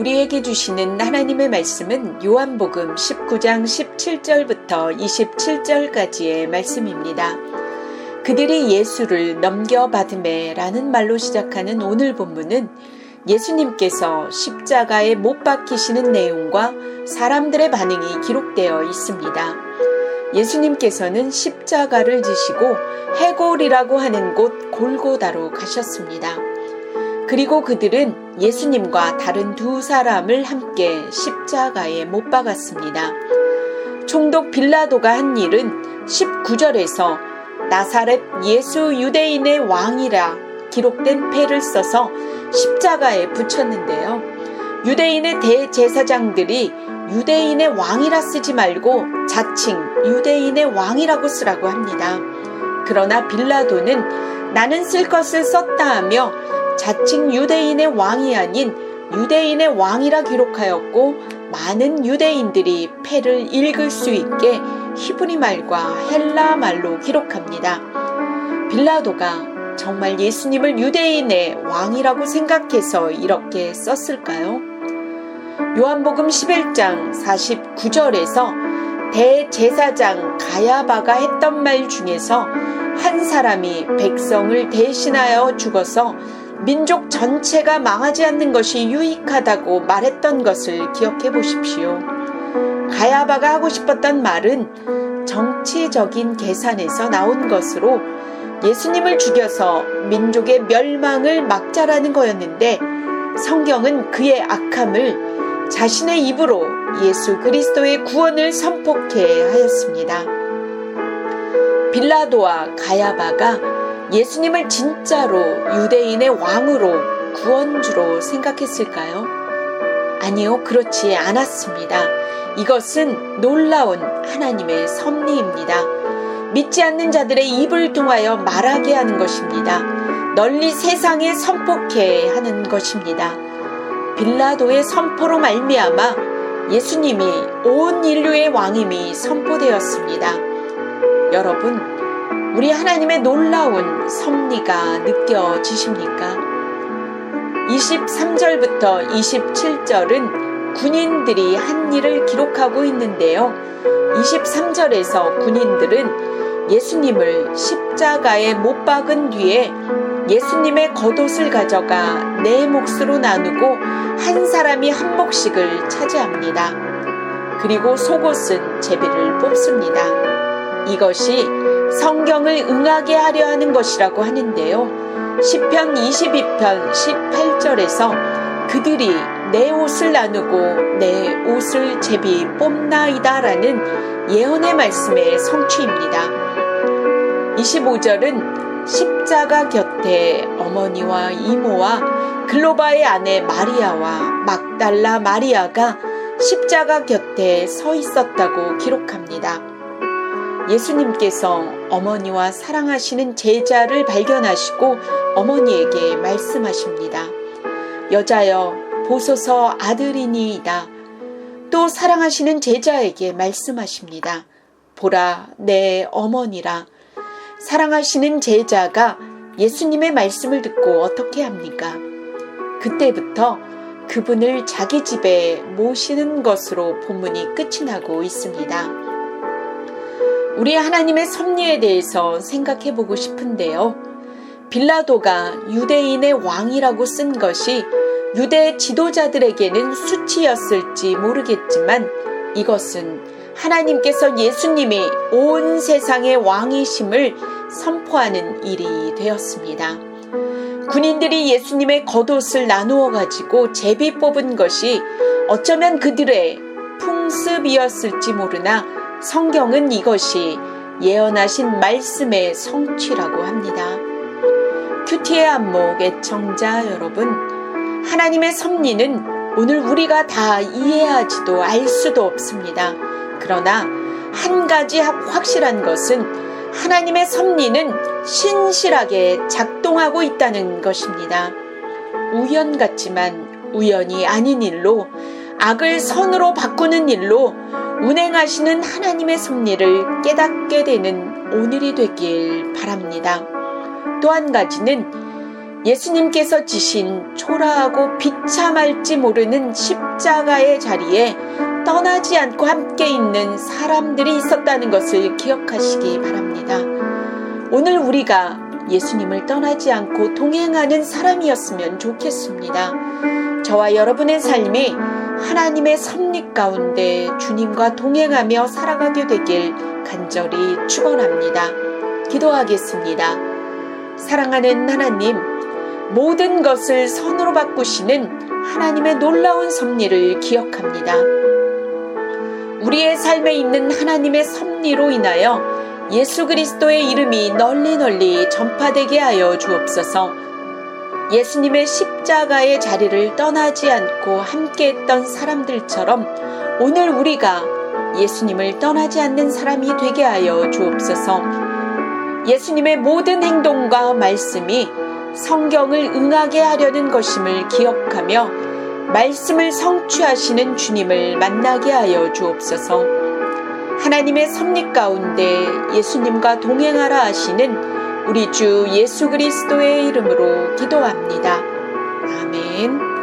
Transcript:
우리에게 주시는 하나님의 말씀은 요한복음 19장 17절부터 27절까지의 말씀입니다. 그들이 예수를 넘겨받음에 라는 말로 시작하는 오늘 본문은 예수님께서 십자가에 못 박히시는 내용과 사람들의 반응이 기록되어 있습니다. 예수님께서는 십자가를 지시고 해골이라고 하는 곳 골고다로 가셨습니다. 그리고 그들은 예수님과 다른 두 사람을 함께 십자가에 못 박았습니다. 총독 빌라도가 한 일은 19절에서 나사렛 예수 유대인의 왕이라 기록된 패를 써서 십자가에 붙였는데요. 유대인의 대제사장들이 유대인의 왕이라 쓰지 말고 자칭 유대인의 왕이라고 쓰라고 합니다. 그러나 빌라도는 나는 쓸 것을 썼다 하며 자칭 유대인의 왕이 아닌 유대인의 왕이라 기록하였고, 많은 유대인들이 패를 읽을 수 있게 히브리 말과 헬라 말로 기록합니다. 빌라도가 정말 예수님을 유대인의 왕이라고 생각해서 이렇게 썼을까요? 요한복음 11장 49절에서 대제사장 가야바가 했던 말 중에서 한 사람이 백성을 대신하여 죽어서 민족 전체가 망하지 않는 것이 유익하다고 말했던 것을 기억해 보십시오. 가야바가 하고 싶었던 말은 정치적인 계산에서 나온 것으로 예수님을 죽여서 민족의 멸망을 막자라는 거였는데, 성경은 그의 악함을 자신의 입으로 예수 그리스도의 구원을 선포케 하였습니다. 빌라도와 가야바가 예수님을 진짜로 유대인의 왕으로 구원주로 생각했을까요? 아니요, 그렇지 않았습니다. 이것은 놀라운 하나님의 섭리입니다. 믿지 않는 자들의 입을 통하여 말하게 하는 것입니다. 널리 세상에 선포케 하는 것입니다. 빌라도의 선포로 말미암아 예수님이 온 인류의 왕임이 선포되었습니다. 여러분, 우리 하나님의 놀라운 섭리가 느껴지십니까? 23절부터 27절은 군인들이 한 일을 기록하고 있는데요. 23절에서 군인들은 예수님을 십자가에 못 박은 뒤에 예수님의 겉옷을 가져가 네 몫으로 나누고 한 사람이 한 몫씩을 차지합니다. 그리고 속옷은 제비를 뽑습니다. 이것이 성경을 응하게 하려 하는 것이라고 하는데요. 시편 22편 18절에서 그들이 내 옷을 나누고 내 옷을 제비 뽑나이다 라는 예언의 말씀의 성취입니다. 25절은 십자가 곁에 어머니와 이모와 글로바의 아내 마리아와 막달라 마리아가 십자가 곁에 서 있었다고 기록합니다. 예수님께서 어머니와 사랑하시는 제자를 발견하시고 어머니에게 말씀하십니다. 여자여, 보소서 아들이니이다. 또 사랑하시는 제자에게 말씀하십니다. 보라, 내 어머니라. 사랑하시는 제자가 예수님의 말씀을 듣고 어떻게 합니까? 그때부터 그분을 자기 집에 모시는 것으로 본문이 끝이 나고 있습니다. 우리 하나님의 섭리에 대해서 생각해 보고 싶은데요. 빌라도가 유대인의 왕이라고 쓴 것이 유대 지도자들에게는 수치였을지 모르겠지만, 이것은 하나님께서 예수님이 온 세상의 왕이심을 선포하는 일이 되었습니다. 군인들이 예수님의 겉옷을 나누어 가지고 제비 뽑은 것이 어쩌면 그들의 풍습이었을지 모르나 성경은 이것이 예언하신 말씀의 성취라고 합니다. 큐티의 안목 애청자 여러분, 하나님의 섭리는 오늘 우리가 다 이해하지도 알 수도 없습니다. 그러나 한 가지 확실한 것은 하나님의 섭리는 신실하게 작동하고 있다는 것입니다. 우연 같지만 우연이 아닌 일로, 악을 선으로 바꾸는 일로 운행하시는 하나님의 섭리를 깨닫게 되는 오늘이 되길 바랍니다. 또 한 가지는 예수님께서 지신 초라하고 비참할지 모르는 십자가의 자리에 떠나지 않고 함께 있는 사람들이 있었다는 것을 기억하시기 바랍니다. 오늘 우리가 예수님을 떠나지 않고 동행하는 사람이었으면 좋겠습니다. 저와 여러분의 삶이 하나님의 섭리 가운데 주님과 동행하며 살아가게 되길 간절히 축원합니다. 기도하겠습니다. 사랑하는 하나님, 모든 것을 선으로 바꾸시는 하나님의 놀라운 섭리를 기억합니다. 우리의 삶에 있는 하나님의 섭리로 인하여 예수 그리스도의 이름이 널리 전파되게 하여 주옵소서. 예수님의 십자가의 자리를 떠나지 않고 함께했던 사람들처럼 오늘 우리가 예수님을 떠나지 않는 사람이 되게 하여 주옵소서. 예수님의 모든 행동과 말씀이 성경을 응하게 하려는 것임을 기억하며 말씀을 성취하시는 주님을 만나게 하여 주옵소서. 하나님의 섭리 가운데 예수님과 동행하라 하시는 우리 주 예수 그리스도의 이름으로 기도합니다. 아멘.